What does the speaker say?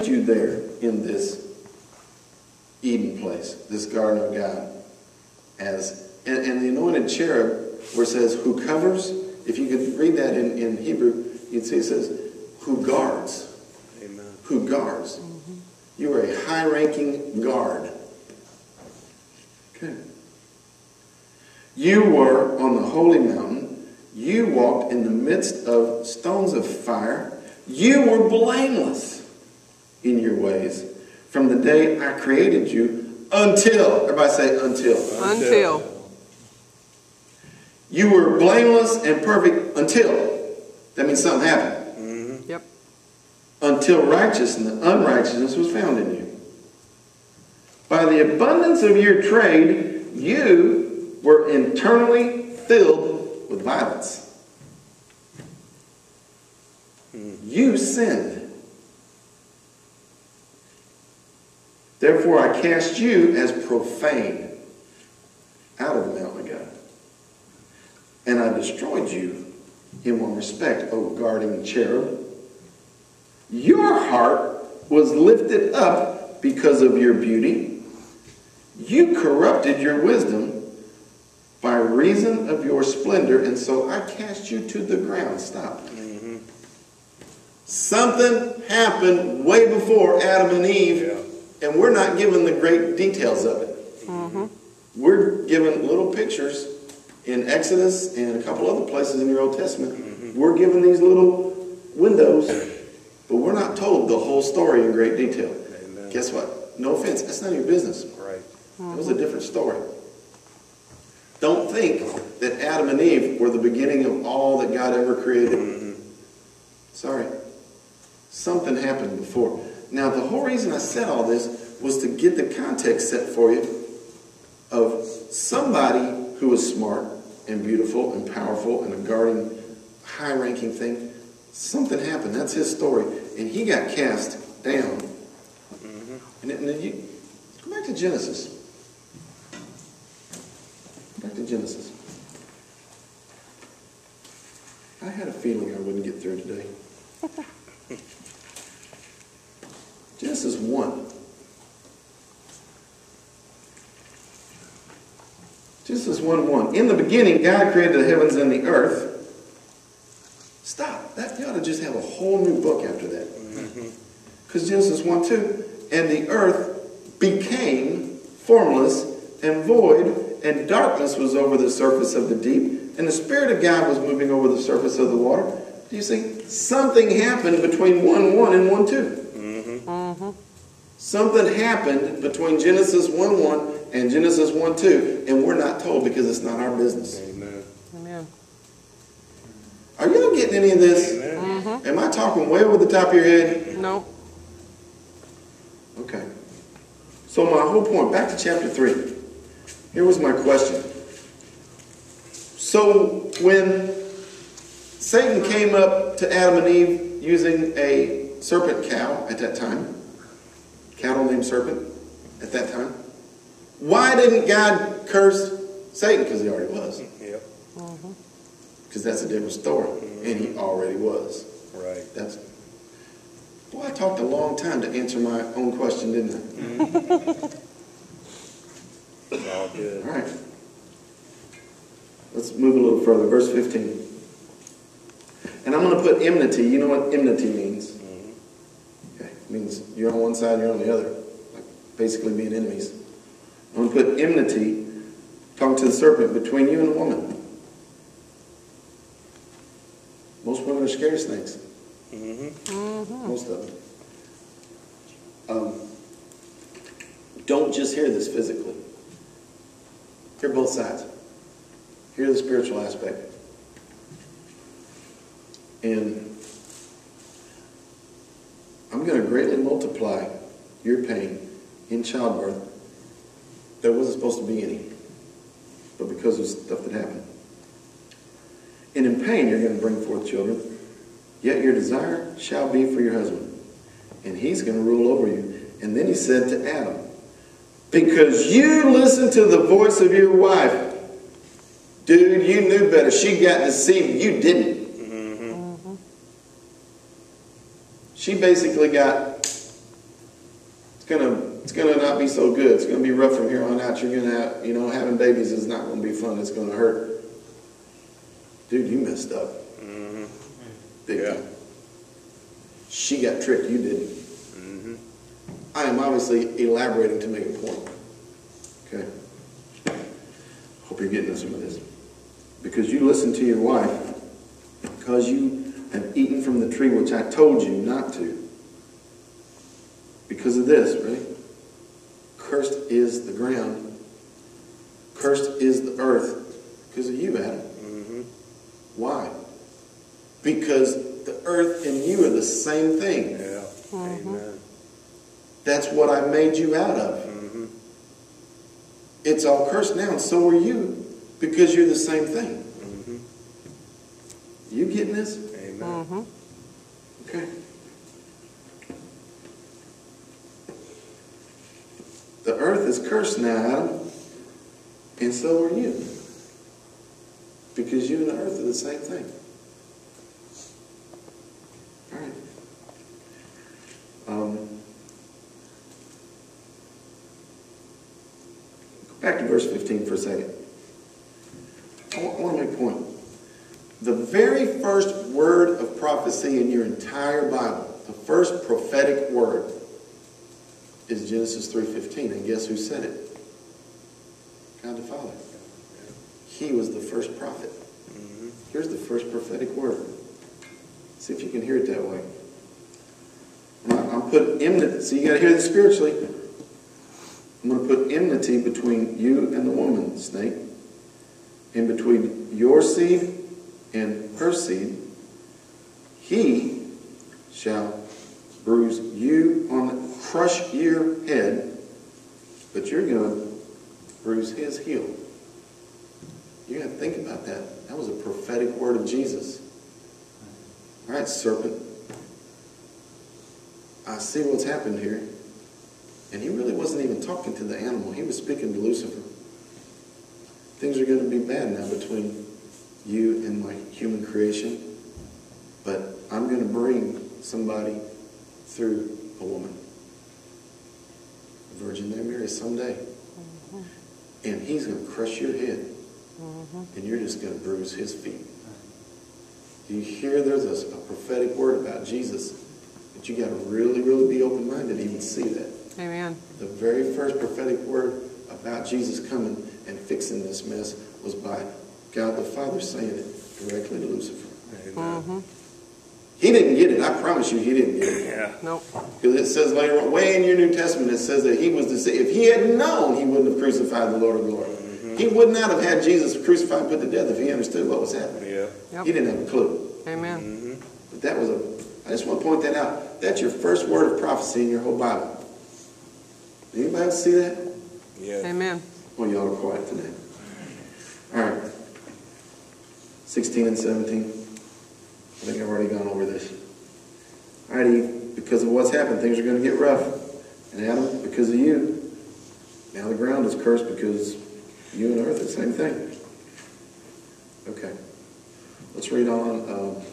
you there in this Eden place, this garden of God, and the anointed cherub, where it says who covers, if you could read that in Hebrew, you'd see it says who guards. Amen. Who guards. You are a high-ranking guard. Okay. You were on the holy mountain. You walked in the midst of stones of fire. You were blameless in your ways from the day I created you until, everybody say until. Until. You were blameless and perfect until. That means something happened. Mm-hmm. Yep. Until unrighteousness was found in you. By the abundance of your trade, you were internally filled with violence. You sinned. Therefore I cast you as profane out of the mountain of God. And I destroyed you in one respect, O guarding cherub. Your heart was lifted up because of your beauty. You corrupted your wisdom by reason of your splendor, and so I cast you to the ground. Stop. Mm-hmm. Something happened way before Adam and Eve, and we're not given the great details of it. Mm-hmm. We're given little pictures in Exodus and a couple other places in your Old Testament. Mm-hmm. We're given these little windows, but we're not told the whole story in great detail. Amen. Guess what? No offense, that's none of your business. Right. It was a different story. Don't think that Adam and Eve were the beginning of all that God ever created. Mm-hmm. Sorry. Something happened before. Now, the whole reason I said all this was to get the context set for you of somebody who was smart and beautiful and powerful and a guarding, high-ranking thing. Something happened. That's his story. And he got cast down. Mm-hmm. And then you go back to Genesis. Back to Genesis. I had a feeling I wouldn't get through today. Genesis 1. Genesis 1:1. In the beginning, God created the heavens and the earth. Stop. That you ought to just have a whole new book after that. Because Genesis 1:2. And the earth became formless and void, and darkness was over the surface of the deep, and the Spirit of God was moving over the surface of the water. Do you see? Something happened between 1:1 and 1:2. Something happened between Genesis 1:1 and Genesis 1:2, and we're not told because it's not our business. Amen. Amen. Are y'all getting any of this? Amen. Am I talking way over the top of your head? No. Okay. So my whole point, back to chapter 3. Here was my question. So when Satan came up to Adam and Eve using a serpent cow at that time, cattle named serpent at that time, why didn't God curse Satan? Because he already was. Yep. Because that's a different story. And he already was. Right. That's. Boy, I talked a long time to answer my own question, didn't I? It's all good. All right. Let's move a little further. Verse 15. And I'm going to put enmity. You know what enmity means? Okay. It means you're on one side and you're on the other. Like basically being enemies. I'm going to put enmity, talking to the serpent, between you and the woman. Most women are scared of snakes. Most of them. Don't just hear this physically. Hear both sides. Hear the spiritual aspect. And I'm going to greatly multiply your pain in childbirth. There wasn't supposed to be any. But because of stuff that happened. And in pain you're going to bring forth children. Yet your desire shall be for your husband. And he's going to rule over you. And then he said to Adam, because you listened to the voice of your wife. Dude, you knew better. She got deceived. You didn't. She basically got it's gonna not be so good. It's gonna be rough from here on out. You're gonna have, having babies is not gonna be fun. It's gonna hurt. Dude, you messed up. Mm-hmm. Big Yeah. time. She got tricked. You didn't. Mm-hmm. I am obviously elaborating to make a point. Okay. Hope you're getting some of this. Because you listened to your wife, because you have eaten from the tree which I told you not to. Because of this, right? Cursed is the ground. Cursed is the earth. Because of you, Adam. Mm-hmm. Why? Because the earth and you are the same thing. Yeah. Amen. That's what I made you out of. Mm-hmm. It's all cursed now, and so are you, because you're the same thing. Mm-hmm. You getting this? Amen. Mm-hmm. Okay. The earth is cursed now, Adam, and so are you. Because you and the earth are the same thing. All right. Go back to verse 15 for a second. I want to make a point. The very first word of prophecy in your entire Bible, the first prophetic word, is Genesis 3:15. And guess who said it? God the Father. He was the first prophet. Mm-hmm. Here's the first prophetic word. See if you can hear it that way. I'm putting enmity. So you got to hear this spiritually. I'm going to put enmity between you and the woman, snake, and between your seed and her seed. He shall bruise you crush your head, but you're going to bruise his heel. You got to think about that. That was a prophetic word of Jesus. All right, serpent. I see what's happened here. And he really wasn't even talking to the animal. He was speaking to Lucifer. Things are going to be bad now between you and my human creation. But I'm going to bring somebody through a woman. A virgin there, Mary, someday. Mm-hmm. And he's going to crush your head. Mm-hmm. And you're just going to bruise his feet. Do you hear there's a prophetic word about Jesus? But you got to really, really be open-minded to even see that. Amen. The very first prophetic word about Jesus coming and fixing this mess was by God the Father saying it directly to Lucifer. Amen. Mm-hmm. He didn't get it. I promise you he didn't get it. Yeah. Nope. Because it says later on, way in your New Testament, it says that he was deceived. If he had known, he wouldn't have crucified the Lord of glory. Mm-hmm. He would not have had Jesus crucified and put to death if he understood what was happening. Yeah. Yep. He didn't have a clue. Amen. Mm-hmm. But that was I just want to point that out. That's your first word of prophecy in your whole Bible. Anybody else see that? Yeah. Amen. Well, y'all are quiet today. All right. 16 and 17. I think I've already gone over this. All right, Eve, because of what's happened, things are going to get rough. And Adam, because of you, now the ground is cursed because you and earth are the same thing. Okay. Let's read on.